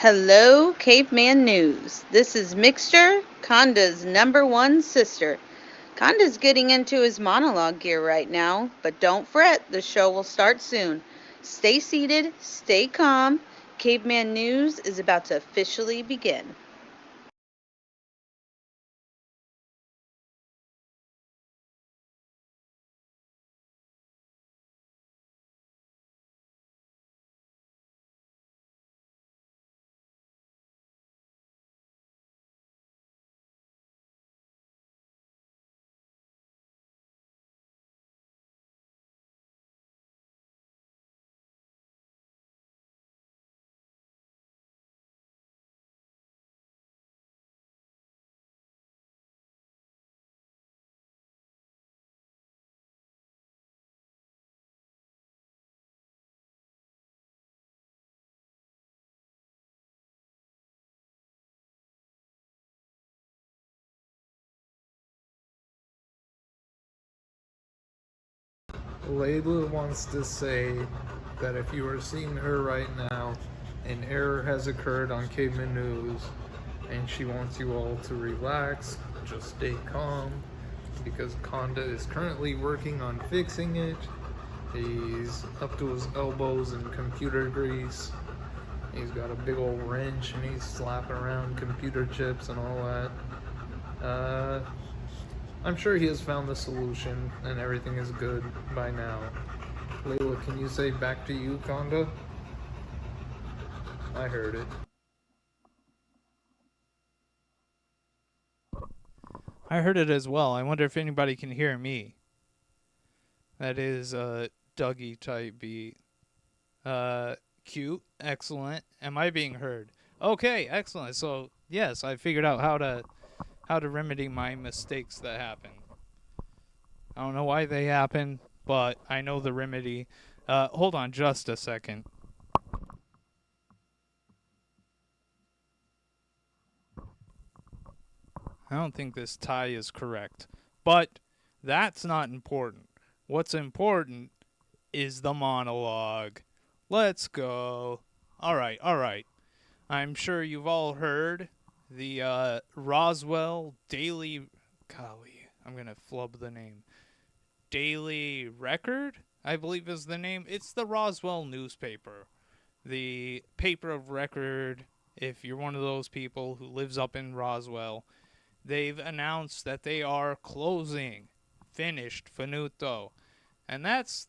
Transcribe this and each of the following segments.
Hello, Caveman News. This is Mixture, Conda's number one sister. Conda's getting into his monologue gear right now, but don't fret, the show will start soon. Stay seated, stay calm. Caveman News is about to officially begin. Layla wants to say that if you are seeing her right now, an error has occurred on Caveman News, and she wants you all to relax, just stay calm, because Conda is currently working on fixing it. He's up to his elbows in computer grease. He's got a big old wrench and he's slapping around computer chips and all that. I'm sure he has found the solution and everything is good by now. Layla, can you say back to you, Conda? I heard it. I heard it as well. I wonder if anybody can hear me. That is a Dougie type beat. Cute, excellent. Am I being heard? Okay, excellent. So yes, I figured out how to remedy my mistakes that happen. I don't know why they happen, but I know the remedy. Hold on just a second. I don't think this tie is correct. But that's not important. What's important is the monologue. Let's go. All right. I'm sure you've all heard the Roswell Daily. Golly, I'm going to flub the name. Daily Record, I believe is the name. It's the Roswell newspaper. The paper of record, if you're one of those people who lives up in Roswell, they've announced that they are closing. Finished. Finito. And that's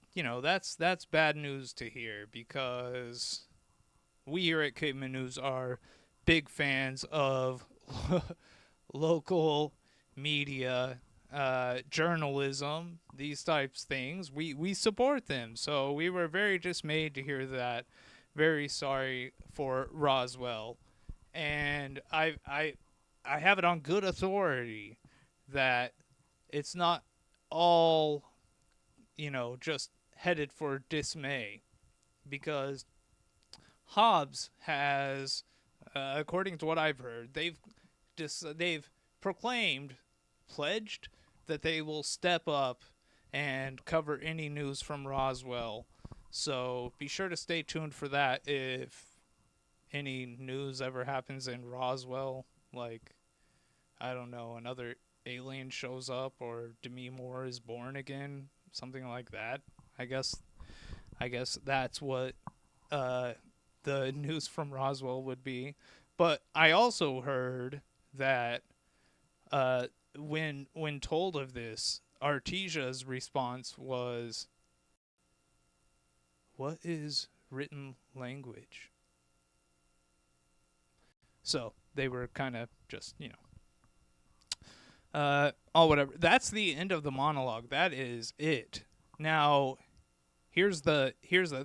bad news to hear because we here at Caveman News are big fans of local media, journalism, these types of things. We support them. So we were very dismayed to hear that. Very sorry for Roswell. And I have it on good authority that it's not all, just headed for dismay because Hobbs has, according to what I've heard, they've proclaimed, pledged that they will step up and cover any news from Roswell. So be sure to stay tuned for that if any news ever happens in Roswell, like I don't know, another alien shows up or Demi Moore is born again, something like that. I guess I guess that's what uh, the news from Roswell would be. But I also heard that uh, when told of this, Artesia's response was, "What is written language?" So they were kind of just oh whatever. That's the end of the monologue. That is it. Now here's the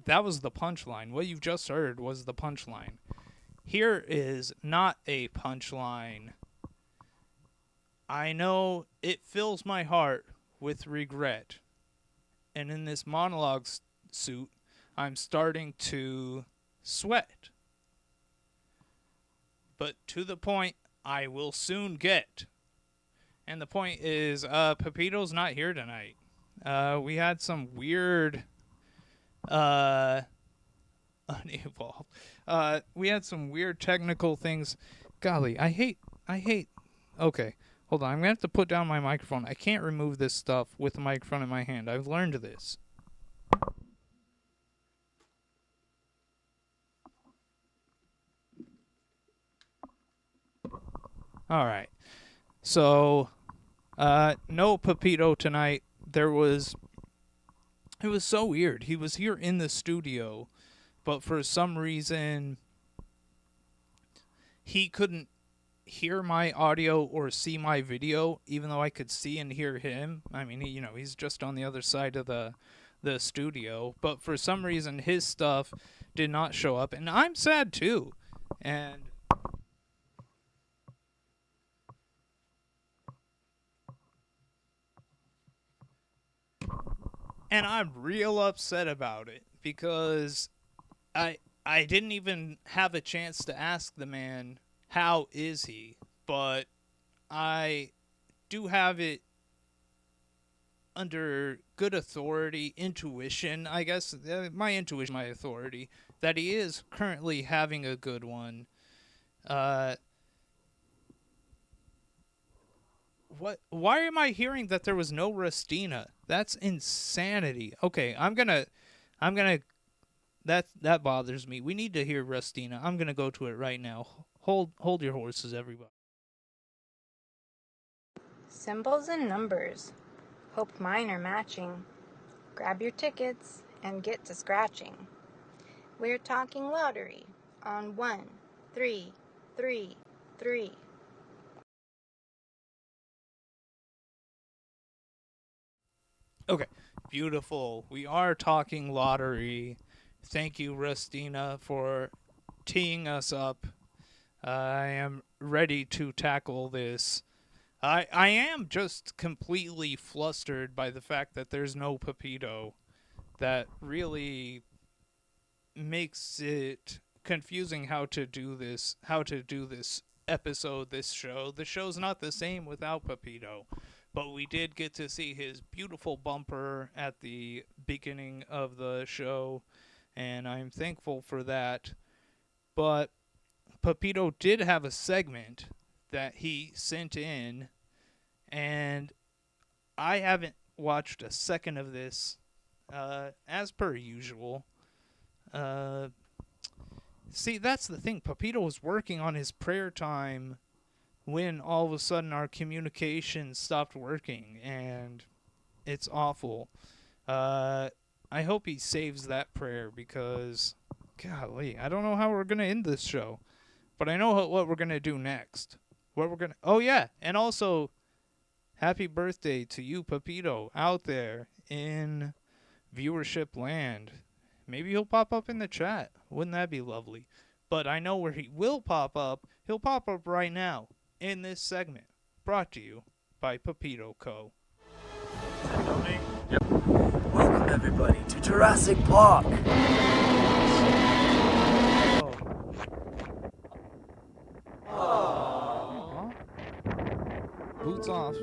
that was the punchline. What you've just heard was the punchline. Here is not a punchline. I know it fills my heart with regret. And in this monologue suit, I'm starting to sweat. But to the point I will soon get. And the point is, Pepito's not here tonight. We had some weird, unevolved. We had some weird technical things. Golly, I hate. Okay, hold on. I'm gonna have to put down my microphone. I can't remove this stuff with the microphone in my hand. I've learned this. All right. So, no Pepito tonight. It was so weird. He was here in the studio, but for some reason, he couldn't hear my audio or see my video, even though I could see and hear him. I mean, he's just on the other side of the studio, but for some reason, his stuff did not show up, and I'm sad too. And I'm real upset about it because I didn't even have a chance to ask the man how is he, but I do have it under good authority, intuition, I guess. My intuition, my authority, that he is currently having a good one. What? Why am I hearing that there was no Rustina? That's insanity. Okay, I'm gonna. That bothers me. We need to hear Rustina. I'm gonna go to it right now. Hold your horses, everybody. Symbols and numbers. Hope mine are matching. Grab your tickets and get to scratching. We're talking lottery on 1, 3, 3, 3. Okay, beautiful. We are talking lottery. Thank you, Rustina, for teeing us up. I am ready to tackle this. I am just completely flustered by the fact that there's no Pepito. That really makes it confusing how to do this episode, this show. The show's not the same without Pepito. But we did get to see his beautiful bumper at the beginning of the show, and I'm thankful for that. But Pepito did have a segment that he sent in, and I haven't watched a second of this, as per usual. See, that's the thing. Pepito was working on his prayer time when all of a sudden our communication stopped working, and it's awful. I hope he saves that prayer because, golly, I don't know how we're going to end this show, but I know what we're going to do next. Oh yeah, and also, happy birthday to you, Pepito, out there in viewership land. Maybe he'll pop up in the chat. Wouldn't that be lovely? But I know where he will pop up. He'll pop up right now in this segment, brought to you by Pepito Co. Welcome everybody to Jurassic Park. Oh. Boots off.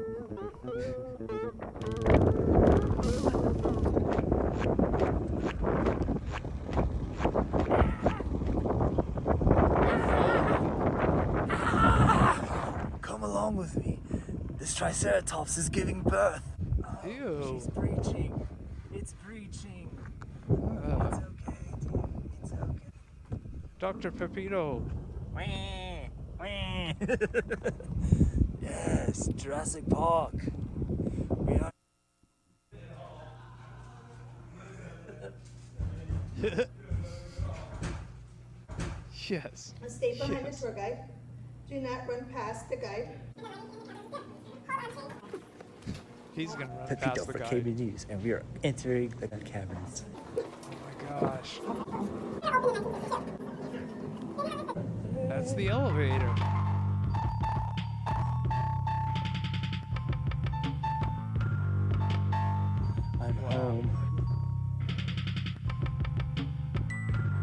Come along with me. This Triceratops is giving birth. Ew. She's breaching. It's breaching. It's okay, dude. It's okay. Dr. Pepito. Yes, Jurassic Park. We are. Yes. Stay behind the tour guide. Do not run past the guide. He's gonna run Pepito past the for guy. KB News, and we are entering the caverns. Oh my gosh. That's the elevator. I'm home.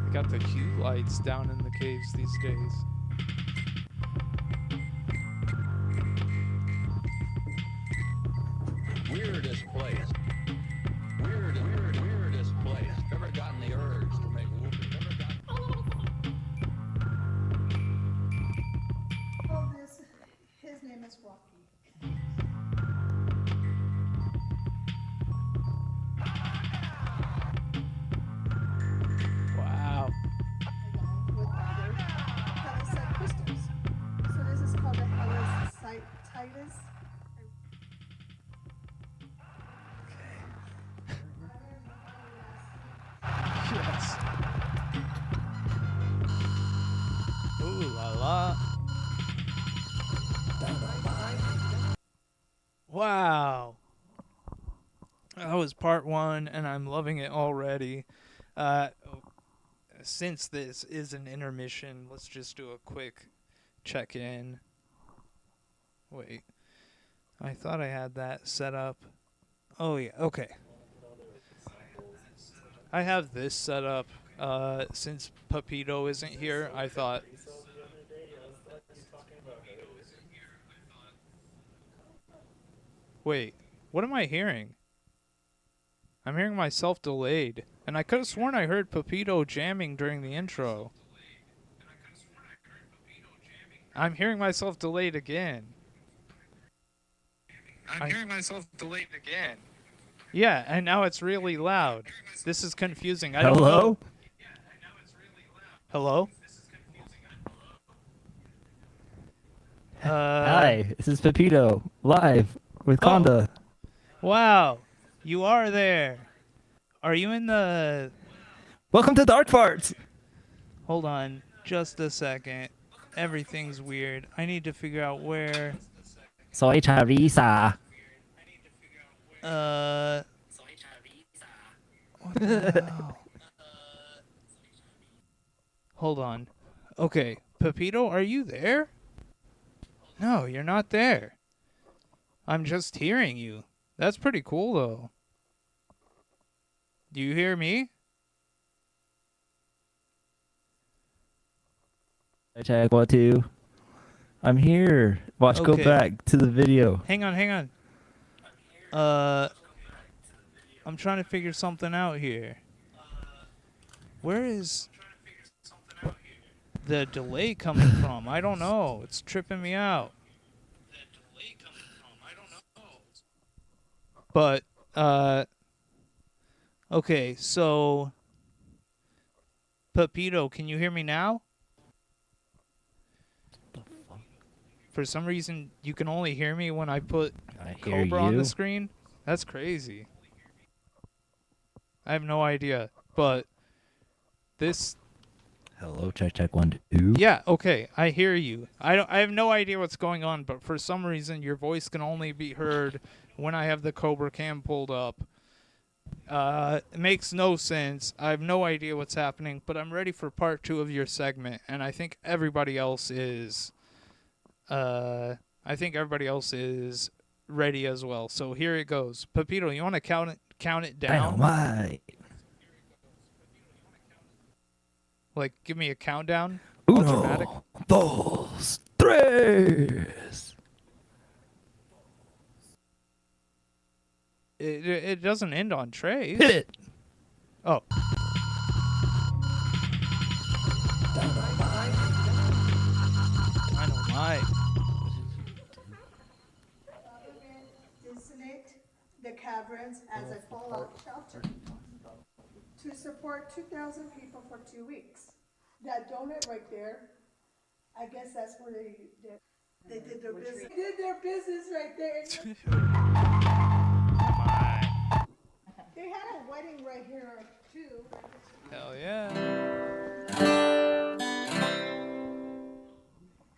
They got the hue lights down in the caves these days. Weirdest place. Weirdest place. Ever gotten the urge to make whoopee? Ever gotten... was part 1, and I'm loving it already. Since this is an intermission, let's just do a quick check-in. Wait. I thought I had that set up. Oh, yeah. Okay. I have this set up. Since Pepito isn't here, I thought... Wait. What am I hearing? I'm hearing myself delayed. And I could have sworn I heard Pepito jamming during the intro. I'm hearing myself delayed again. I'm hearing myself delayed again. Yeah, and now it's really loud. This is confusing. I don't know. Hello? Hi, this is Pepito, live with Conda. Wow, you are there. Are you in the... Welcome to Dark Parts! Hold on, just a second. Everything's weird. I need to figure out where... Soy Charisa. What the hell? Hold on. Okay, Pepito, are you there? No, you're not there. I'm just hearing you. That's pretty cool, though. Do you hear me? Check what to. I'm here. Watch, Okay. go back to the video. Hang on. I'm trying to figure something out here. Where is the delay coming from? I don't know. It's tripping me out. But, okay, so, Pepito, can you hear me now? For some reason, you can only hear me when I put I hear Cobra on you. the screen. That's crazy. I have no idea, but this... Hello, check 1 2. Yeah, okay, I hear you. I have no idea what's going on, but for some reason, your voice can only be heard when I have the Cobra cam pulled up. It makes no sense. I have no idea what's happening, but I'm ready for part 2 of your segment, and I think everybody else is... I think everybody else is ready as well. So here it goes. Pepito, you want to count it down? Dynamite. Like, give me a countdown? Uno, Dramatic? dos, tres. It doesn't end on trays. Hit it. Oh. Dynamite. Designate the caverns as a fallout shelter to support 2,000 people for 2 weeks. That donut right there, I guess that's where they did their business. They did their business right there. They had a wedding right here too. Hell yeah.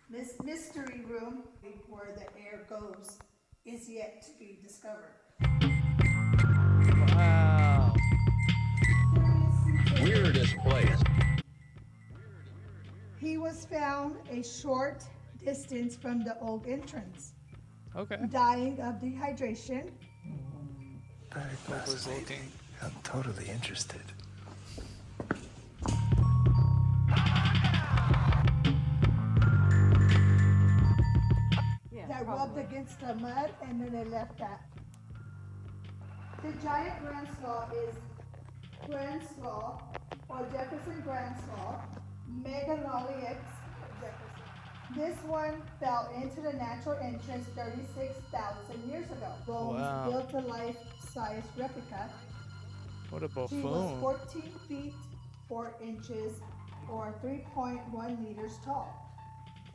This mystery room where the air goes is yet to be discovered. Wow. Weirdest place. He was found a short distance from the old entrance, Okay. dying of dehydration. Very Cobra's looking. I'm totally interested. That rubbed against the mud and then they left that. The giant grand slaw is grand slaw or Jefferson grand slaw, Megaloliax Jefferson. This one fell into the natural entrance 36,000 years ago. Bones Wow. built a life-size replica. What a She was buffoon. 14 feet 4 inches or 3.1 meters tall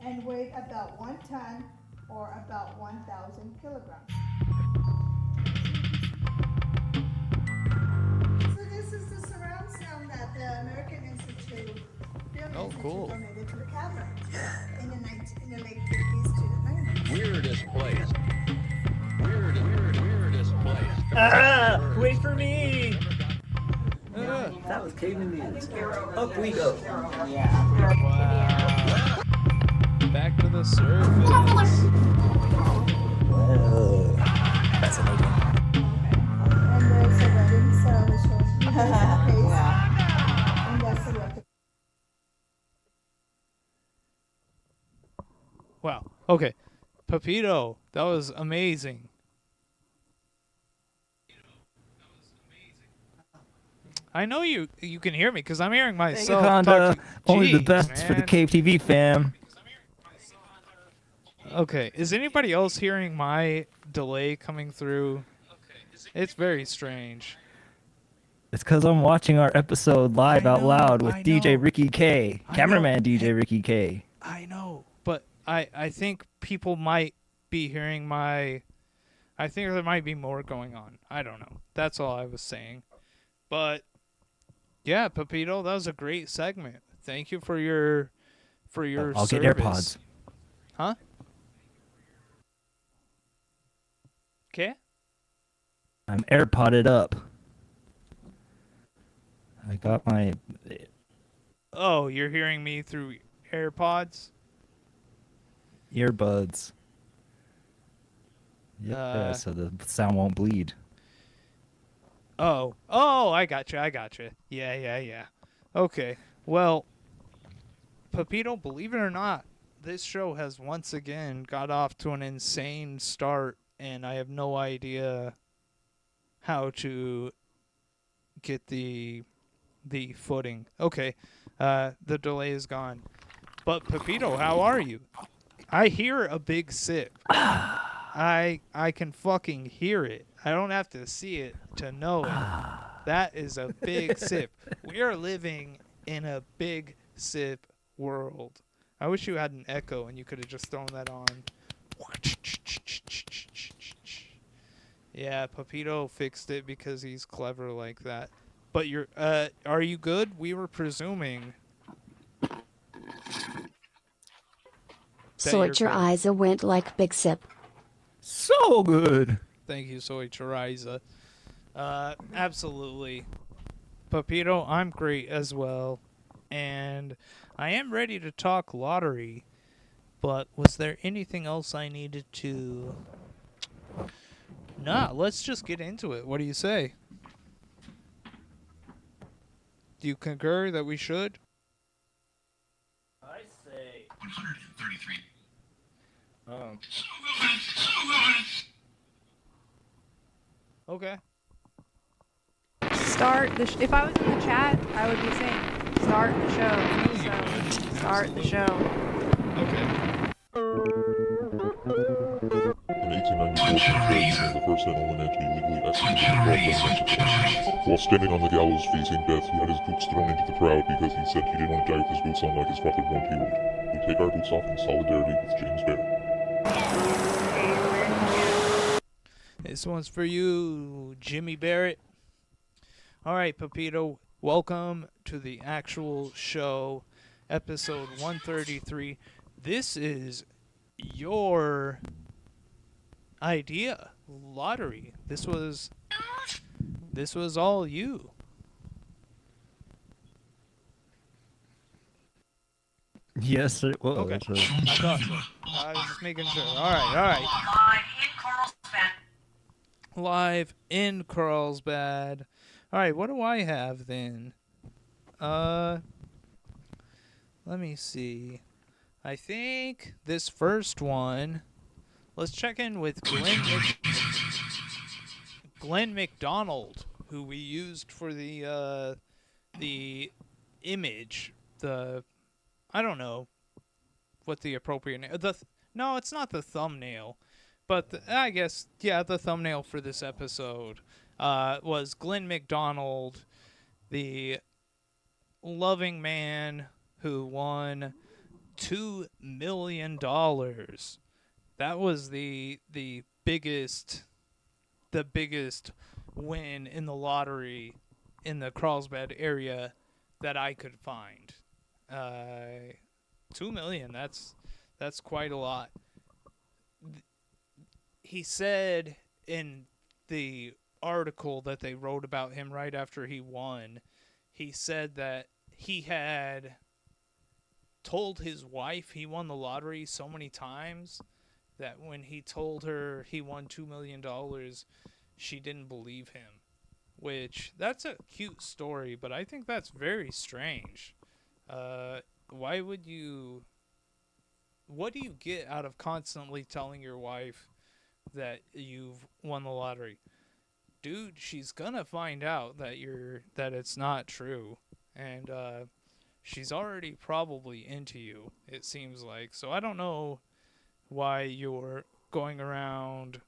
and weighed about 1 ton or about 1,000 kilograms. So this is the surround sound that the American Institute Film Oh, Institute cool. donated to the cabinet in the late 50s to the 90s. Weirdest place. Weirdest place. Wait for me! That was Caveman News. Up we go. Wow. Back to the surface. Whoa. Fascinating. And there's a wedding celebration. There's a case. And that's the record. Wow. Okay. Pepito, that was amazing. I know you can hear me because I'm hearing Thank you, myself Honda. talk to you. Only the Jeez, best for the man. Cave TV fam. Okay, is anybody else hearing my delay coming through? It's very strange. It's because I'm watching our episode live out loud with I DJ know. Ricky K. I know. Cameraman DJ Ricky K. I know, but I think people might be hearing my... I think there might be more going on. I don't know. That's all I was saying. But, yeah, Pepito, that was a great segment. Thank you for your I'll service. get AirPods. Huh? Okay. I'm AirPodded up. I got my Oh, you're hearing me through AirPods? earbuds. Yeah, so the sound won't bleed. Oh, I gotcha. Yeah. Okay, well, Pepito, believe it or not, this show has once again got off to an insane start, and I have no idea how to get the footing. Okay, the delay is gone. But Pepito, how are you? I hear a big sip. I can fucking hear it. I don't have to see it to know it. That is a big sip. We are living in a big sip world. I wish you had an echo and you could have just thrown that on. Yeah, Pepito fixed it because he's clever like that. But are you good? We were presuming. Sort your eyes a went like big sip. So good. Thank you, Soy Choriza. Absolutely. Pepito, I'm great as well. And I am ready to talk lottery. But was there anything else I needed to... Nah, let's just get into it. What do you say? Do you concur that we should? I say 133. Okay. Start the if I was in the chat, I would be saying start the show. So start the show. Okay. In 1894, became the first and only man to be legally executed in Mexico. While standing on the gallows facing death, he had his boots thrown into the crowd because he said he didn't want to die with his boots on like his father warned he would. We take our boots off in solidarity with James Bear. This one's for you, Jimmy Barrett. All right, Pepito, welcome to the actual show, episode 133. This is your idea, lottery. This was all you. Yes, it was. Okay. I thought so. I was just making sure. All right. Live in Carlsbad. All right, what do I have then? Let me see. I think this first one. Let's check in with Glenn McDonald, who we used for the image. I don't know what the appropriate name. No, it's not the thumbnail. But I guess, yeah, the thumbnail for this episode was Glenn McDonald, the loving man who won $2 million. That was the biggest win in the lottery in the Carlsbad area that I could find. $2 million. That's quite a lot. He said in the article that they wrote about him right after he won, he said that he had told his wife he won the lottery so many times that when he told her he won $2 million, she didn't believe him. Which, that's a cute story, but I think that's very strange. Why would you... What do you get out of constantly telling your wife that you've won the lottery? Dude, she's gonna find out that it's not true. And, she's already probably into you, it seems like. So I don't know why you're going around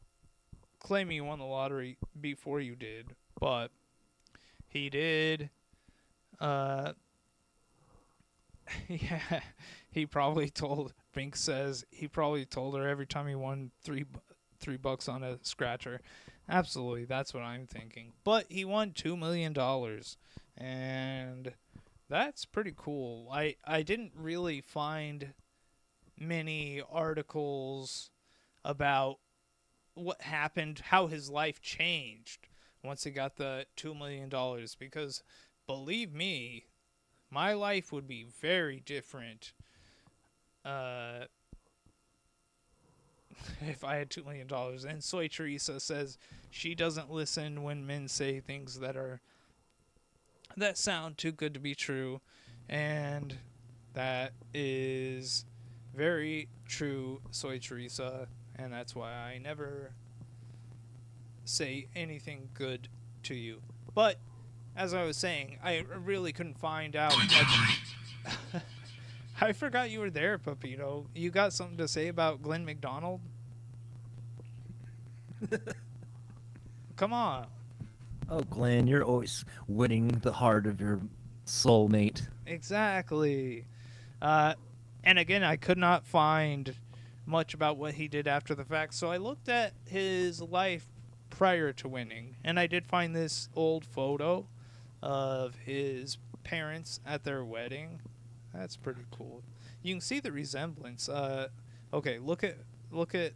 claiming you won the lottery before you did, but he did. Yeah, he probably told. Bink says he probably told her every time he won $3 on a scratcher. Absolutely, that's what I'm thinking. But he won $2 million, and that's pretty cool. I didn't really find many articles about what happened, how his life changed once he got the $2 million, because believe me, my life would be very different if I had $2 million. And Soy Teresa says she doesn't listen when men say things that sound too good to be true, and that is very true, Soy Teresa, and that's why I never say anything good to you. But as I was saying, I really couldn't find out much. I forgot you were there, Pepito. You got something to say about Glenn McDonald? Come on. Oh, Glenn, you're always winning the heart of your soulmate. Exactly. And again, I could not find much about what he did after the fact, so I looked at his life prior to winning, and I did find this old photo of his parents at their wedding. That's pretty cool. You can see the resemblance. Okay, look at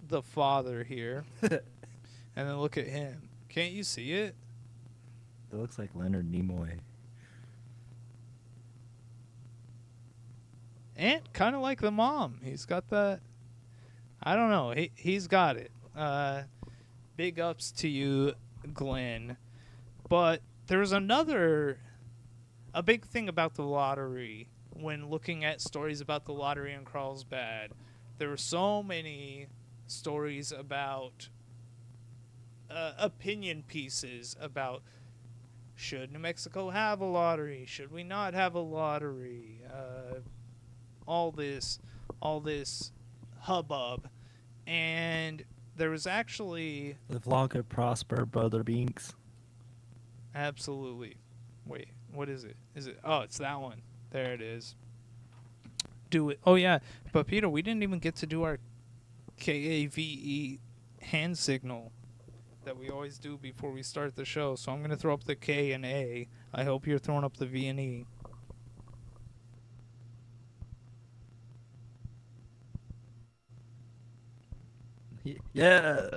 the father here, and then look at him. Can't you see it? It looks like Leonard Nimoy. And kind of like the mom. He's got that. I don't know. He's got it. Big ups to you, Glenn. But there's a big thing about the lottery when looking at stories about the lottery in Carlsbad. There were so many stories about opinion pieces about should New Mexico have a lottery? Should we not have a lottery? All this hubbub. And there was actually... Live long and prosper, Brother Binks. Absolutely. Wait, what is it? Oh, it's that one. There it is. Do it. Oh, yeah. But, Peter, we didn't even get to do our KAVE hand signal that we always do before we start the show. So I'm going to throw up the K and A. I hope you're throwing up the V and E. Yeah.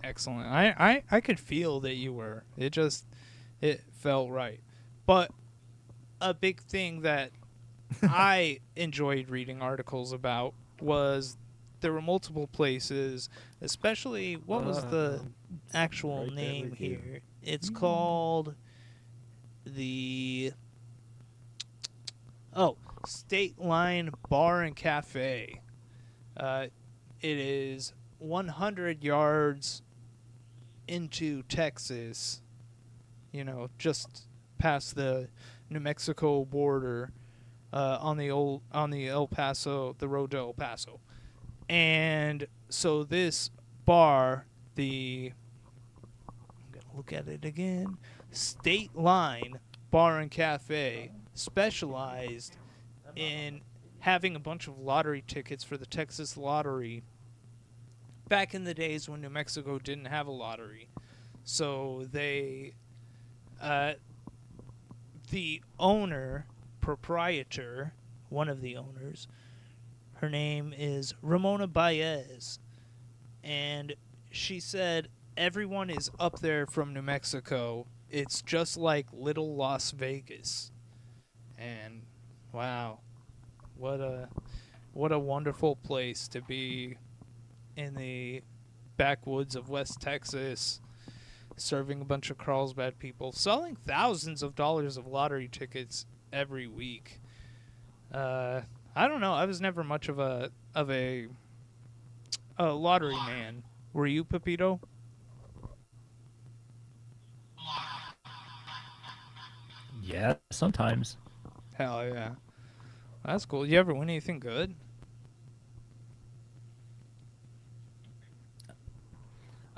Excellent. I could feel that you were. It felt right. But a big thing that I enjoyed reading articles about was there were multiple places, especially, what was the actual right name with you. here? It's called the State Line Bar and Cafe. It is 100 yards into Texas, just past the New Mexico border, on the El Paso, the road to El Paso. And so this bar, I'm going to look at it again, State Line Bar and Cafe, specialized in having a bunch of lottery tickets for the Texas lottery back in the days when New Mexico didn't have a lottery. So they, the proprietor, one of the owners, her name is Ramona Baez, and she said everyone is up there from New Mexico. It's just like little Las Vegas. And wow, what a wonderful place to be in the backwoods of West Texas, serving a bunch of Carlsbad people, selling thousands of dollars of lottery tickets every week. I don't know. I was never much of a lottery man. Were you, Pepito? Yeah, sometimes. Hell yeah. That's cool. You ever win anything good?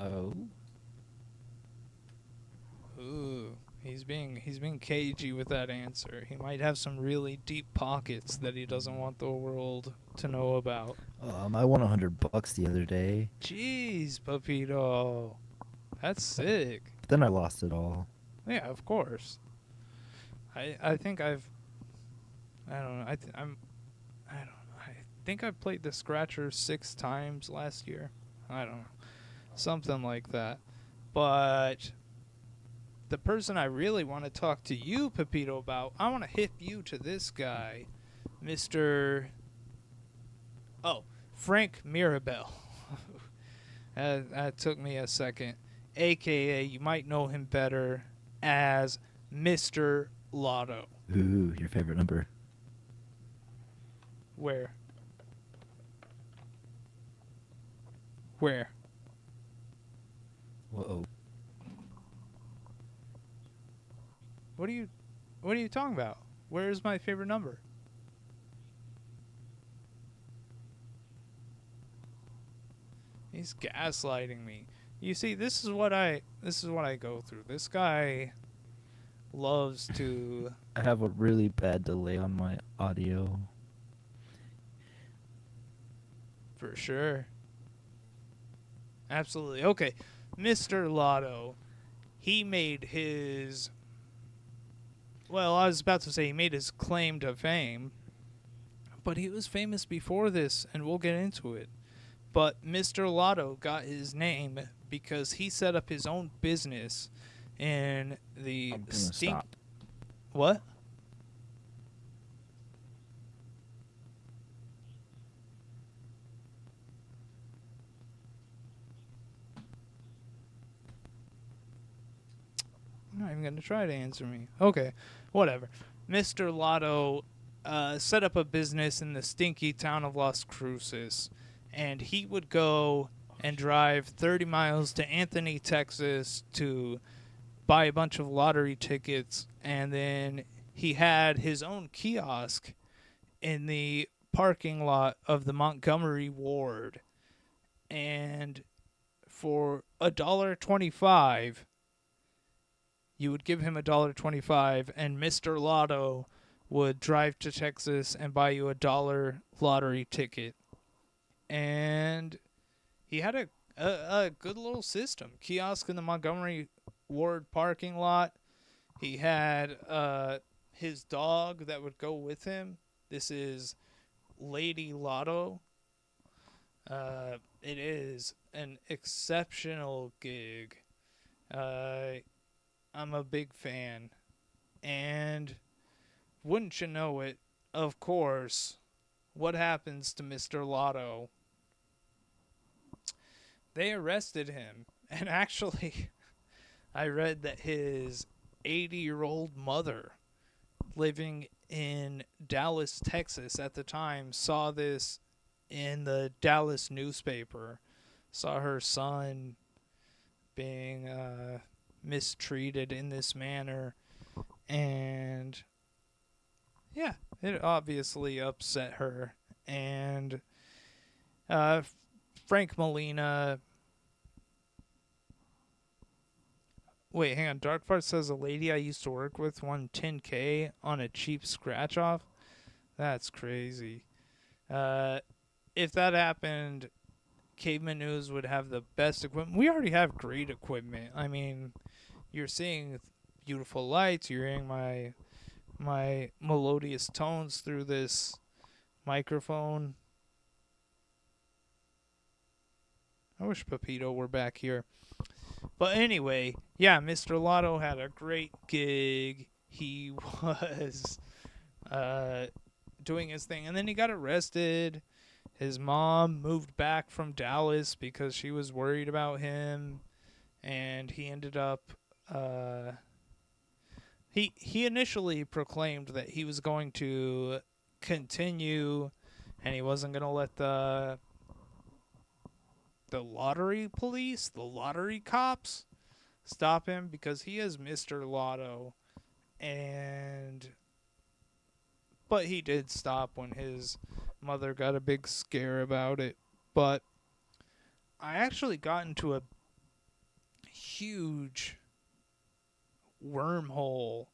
Oh. Ooh, he's being cagey with that answer. He might have some really deep pockets that he doesn't want the world to know about. I won $100 the other day. Jeez, Pepito. That's sick. But then I lost it all. Yeah, of course. I think I've I don't know. I don't know. I think I played the Scratcher 6 times last year. I don't know. Something like that. But the person I really want to talk to you, Pepito, about, I want to hip you to this guy, Mr. Frank Mirabel. That took me a second. AKA, you might know him better as Mr. Lotto. Ooh, your favorite number. Where? Whoa. What are you talking about? Where is my favorite number? He's gaslighting me. You see, this is what I go through. This guy loves to... I have a really bad delay on my audio. For sure. Absolutely. Okay. Mr. Lotto, he made his... Well, I was about to say he made his claim to fame, but he was famous before this, and we'll get into it. But Mr. Lotto got his name because he set up his own business in the Stop. What? I'm not even going to try to answer me. Okay, whatever. Mr. Lotto set up a business in the stinky town of Las Cruces, and he would go and drive 30 miles to Anthony, Texas to buy a bunch of lottery tickets, and then he had his own kiosk in the parking lot of the Montgomery Ward. And for $1.25, you would give him $1.25, and Mr. Lotto would drive to Texas and buy you $1 lottery ticket. And he had a good little system. Kiosk in the Montgomery Ward parking lot. He had his dog that would go with him. This is Lady Lotto. It is an exceptional gig. I'm a big fan. And wouldn't you know it, of course, what happens to Mr. Lotto? They arrested him. And actually, I read that his 80-year-old mother living in Dallas, Texas at the time saw this in the Dallas newspaper. Saw her son being mistreated in this manner. And yeah, it obviously upset her. And Frank Molina... Wait, hang on. Darkfart says a lady I used to work with won $10K on a cheap scratch-off. That's crazy. If that happened, Caveman News would have the best equipment. We already have great equipment. I mean, you're seeing beautiful lights. You're hearing my melodious tones through this microphone. I wish Pepito were back here. But anyway, yeah, Mr. Lotto had a great gig. He was uh, doing his thing, and then he got arrested. His mom moved back from Dallas because she was worried about him, and he ended up. He initially proclaimed that he was going to continue, and he wasn't going to let the lottery police, the lottery cops, stop him because he is Mr. Lotto, and but he did stop when his mother got a big scare about it. But I actually got into a huge wormhole,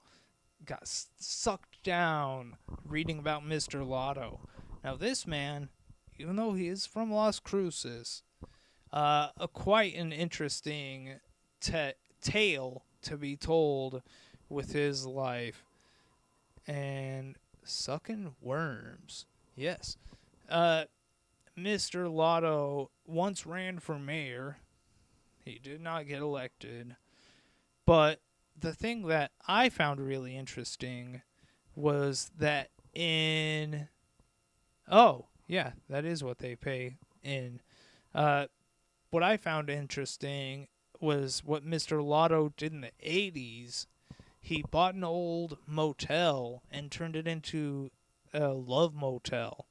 got sucked down reading about Mr. Lotto. Now this man, even though he is from Las Cruces, quite an interesting tale to be told with his life. And sucking worms. Yes. Mr. Lotto once ran for mayor. He did not get elected. But the thing that I found really interesting was that in... Oh, yeah, that is what they pay in. What I found interesting was what Mr. Lotto did in the 80s. He bought an old motel and turned it into a love motel.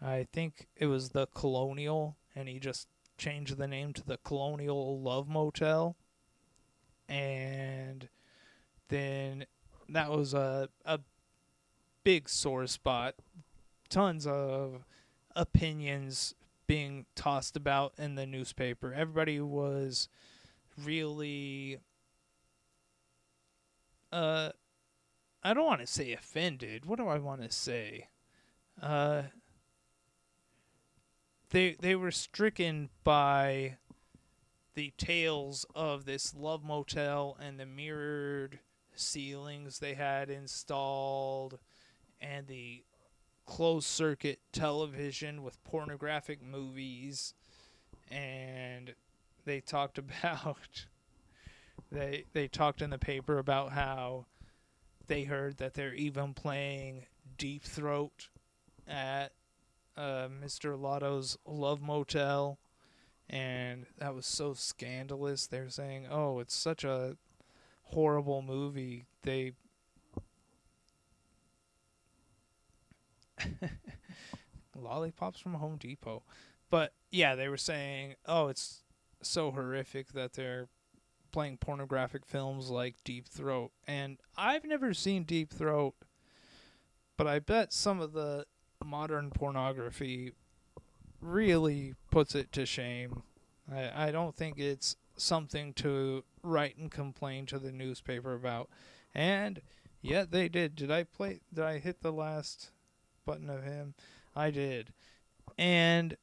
I think it was the Colonial, and he just changed the name to the Colonial Love Motel. And then that was a big sore spot. Tons of opinions being tossed about in the newspaper. Everybody was really I don't want to say offended. What do I want to say? They were stricken by the tales of this love motel and the mirrored ceilings they had installed and the closed circuit television with pornographic movies. And they talked about they talked in the paper about how they heard that they're even playing Deep Throat at Mr. Lotto's Love Motel, and that was so scandalous. They're saying, "Oh, it's such a horrible movie." They lollipops from Home Depot, but yeah, they were saying, "Oh, it's so horrific that they're playing pornographic films like Deep Throat." And I've never seen Deep Throat, but I bet some of the modern pornography really puts it to shame. I don't think it's something to write and complain to the newspaper about. And yet they did. Did I hit the last button of him? I did. And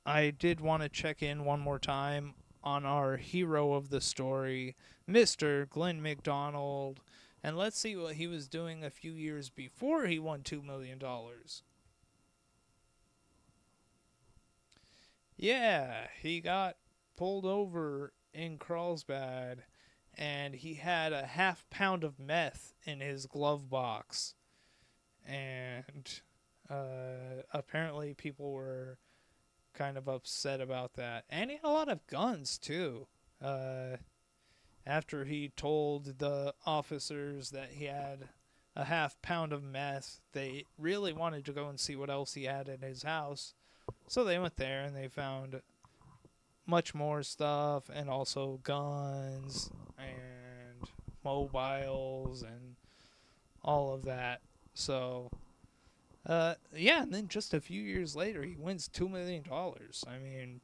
I did want to check in one more time on our hero of the story, Mr. Glenn McDonald, and let's see what he was doing a few years before he won $2 million. Yeah, he got pulled over in Carlsbad, and he had a half pound of meth in his glove box. And apparently people were kind of upset about that. And he had a lot of guns, too. After he told the officers that he had a half pound of meth, they really wanted to go and see what else he had in his house. So they went there and they found much more stuff, and also guns and mobiles and all of that. So, yeah, and then just a few years later, he wins $2 million. I mean,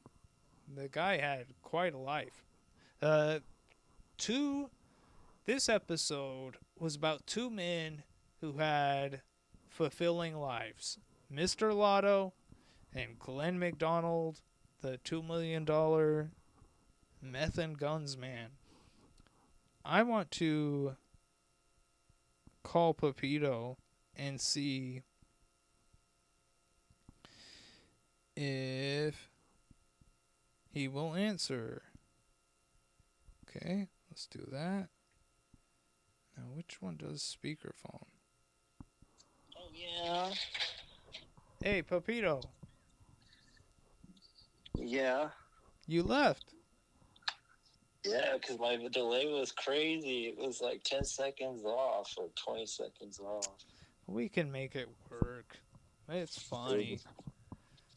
the guy had quite a life. This episode was about two men who had fulfilling lives. Mr. Lotto and Glenn McDonald, the $2 million meth and guns man. I want to call Pepito and see if he will answer. Okay, let's do that. Now, which one does speakerphone? Oh, yeah. Hey, Pepito. Yeah. You left. Yeah, because my delay was crazy. It was like 10 seconds off or 20 seconds off. We can make it work. It's funny.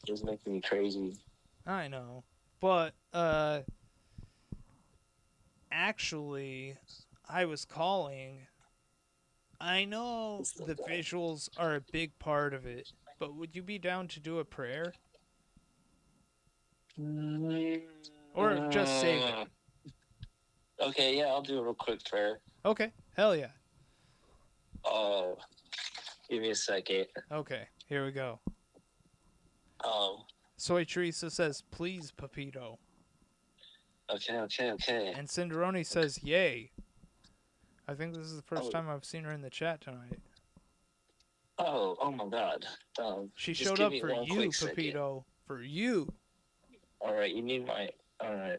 It was making me crazy. I know. But, actually, I was calling. I know the visuals are a big part of it, but would you be down to do a prayer? Or just save it? Okay, yeah, I'll do a real quick prayer. Okay, hell yeah. Give me a second. Okay, here we go. Um, Soy Teresa says, please, Pepito. Okay. And Cinderoni says, yay. I think this is the first time I've seen her in the chat tonight. Oh my God. She showed up for you, Pepito. For you. All right, you need my... All right,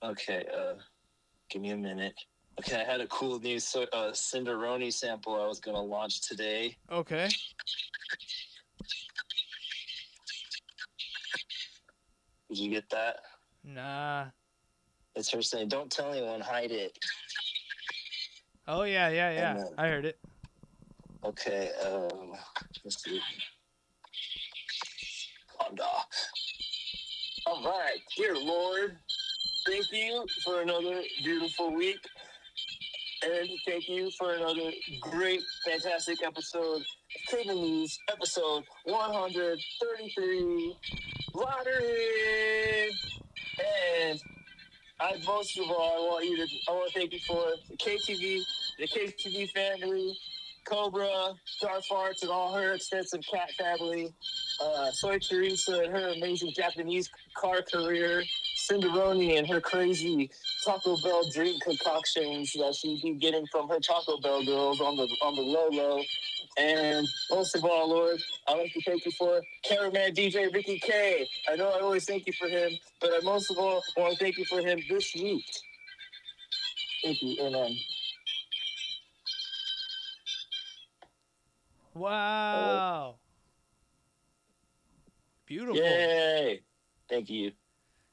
okay, give me a minute. Okay, I had a cool new Cinderoni sample I was going to launch today. Okay. Did you get that? Nah. It's her saying, don't tell anyone, hide it. Oh, yeah. I heard it. Okay, let's see. All right, dear Lord, thank you for another beautiful week. And thank you for another great, fantastic episode of Cable News, episode 133, Lottery. And most of all, I want to thank you for the KTV family, Cobra, Dark Farts, and all her extensive cat family. Soy Teresa and her amazing Japanese car career, Cinderoni and her crazy Taco Bell drink concoctions that she be getting from her Taco Bell girls on the low. And most of all, Lord, I'd like to thank you for cameraman DJ Ricky K. I know I always thank you for him, but I most of all want to thank you for him this week. Thank you, amen. Wow. Beautiful. Yay. Thank you.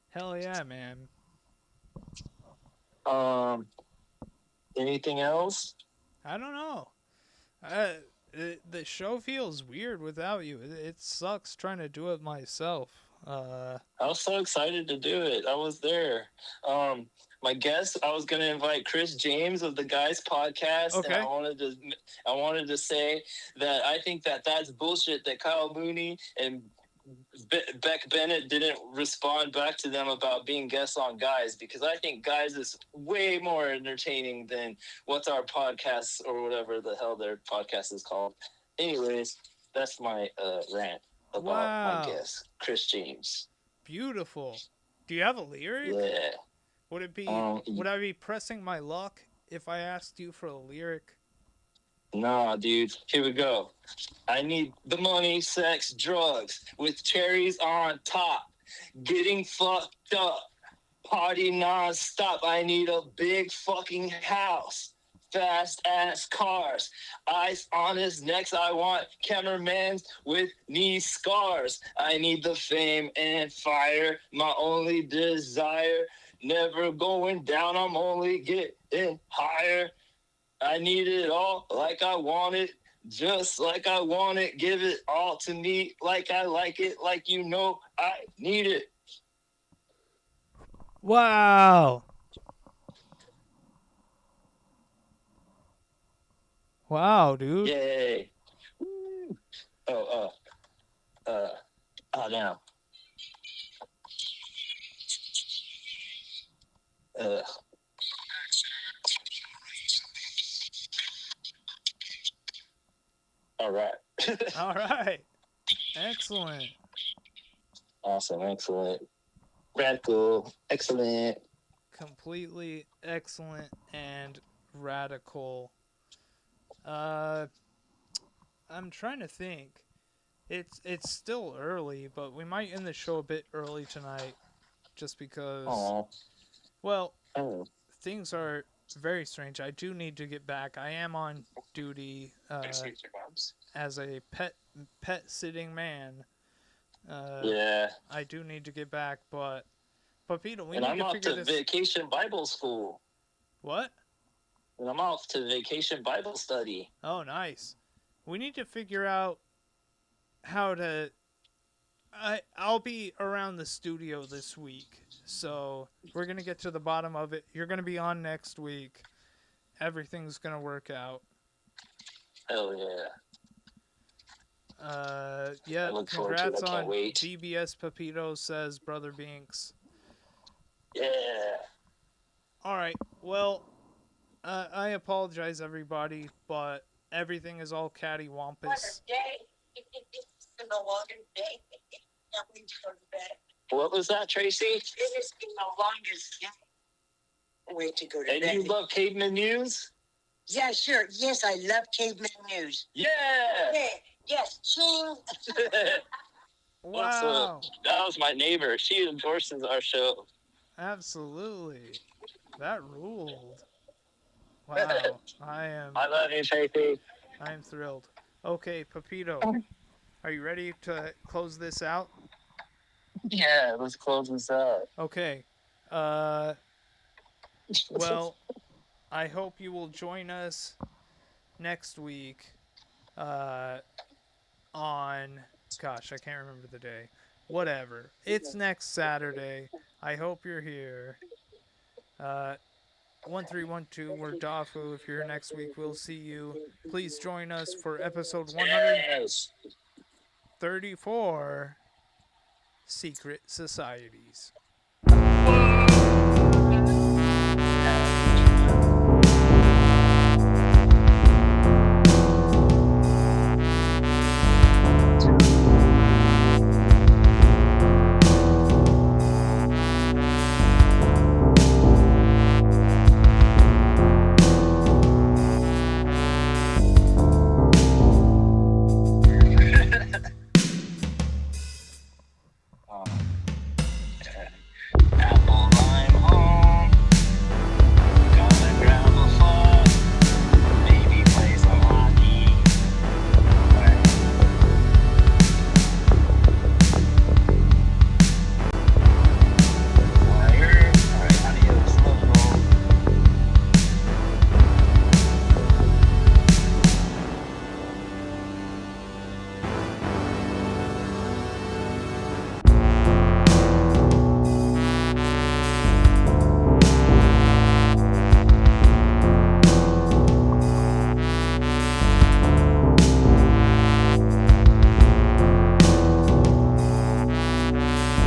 Hell yeah, man. Anything else? I don't know. The show feels weird without you. It sucks trying to do it myself. I was so excited to do it. I was there. My guest, I was going to invite Chris James of the Guys Podcast. Okay. And I wanted to say that I think that's bullshit that Kyle Mooney and Beck Bennett didn't respond back to them about being guests on Guys, because I think Guys is way more entertaining than What's Our Podcast or whatever the hell their podcast is called. Anyways, that's my rant about my guest, Chris James. Beautiful. Do you have a lyric? Yeah. Would it be? Would I be pressing my luck if I asked you for a lyric? Nah, dude. Here we go. I need the money, sex, drugs with cherries on top. Getting fucked up. Party non-stop. I need a big fucking house. Fast-ass cars. Ice on his necks. I want cameramans with knee scars. I need the fame and fire. My only desire. Never going down. I'm only getting higher. I need it all like I want it, just like I want it. Give it all to me like I like it, like you know I need it. Wow. Wow, dude. Yay. Oh, now. All right. All right. Excellent. Awesome. Excellent. Radical. Excellent. Completely excellent and radical. I'm trying to think. It's still early, but we might end the show a bit early tonight, just because. Aww. Well, Oh. things are very strange. I do need to get back. I am on duty as a pet sitting man. Yeah. I do need to get back, but Pepito, we And need I'm to off figure to this. vacation Bible school. What? And I'm off to vacation Bible study. Oh, nice. We need to figure out how to. I'll be around the studio this week, so we're gonna get to the bottom of it. You're gonna be on next week. Everything's gonna work out. Hell yeah. Yeah, I look forward to it. congrats I can't on wait. DBS Pepito, says Brother Binks. Yeah. All right, well, I apologize, everybody, but everything is all cattywampus. What was that, Tracy? It has been the longest way to go to bed. And you love Caveman News? Yeah, sure. Yes, I love Caveman News. Yeah. Okay. Yes, ching. Wow. That was my neighbor. She endorses our show. Absolutely. That ruled. Wow. I love you, Tracy. I am thrilled. Okay, Pepito, are you ready to close this out? Yeah, let's close this out. Okay. Well, I hope you will join us next week on, gosh, I can't remember the day. Whatever. It's next Saturday. I hope you're here. 1312, we're Dafu. If you're here next week, we'll see you. Please join us for episode 134, Secret Societies.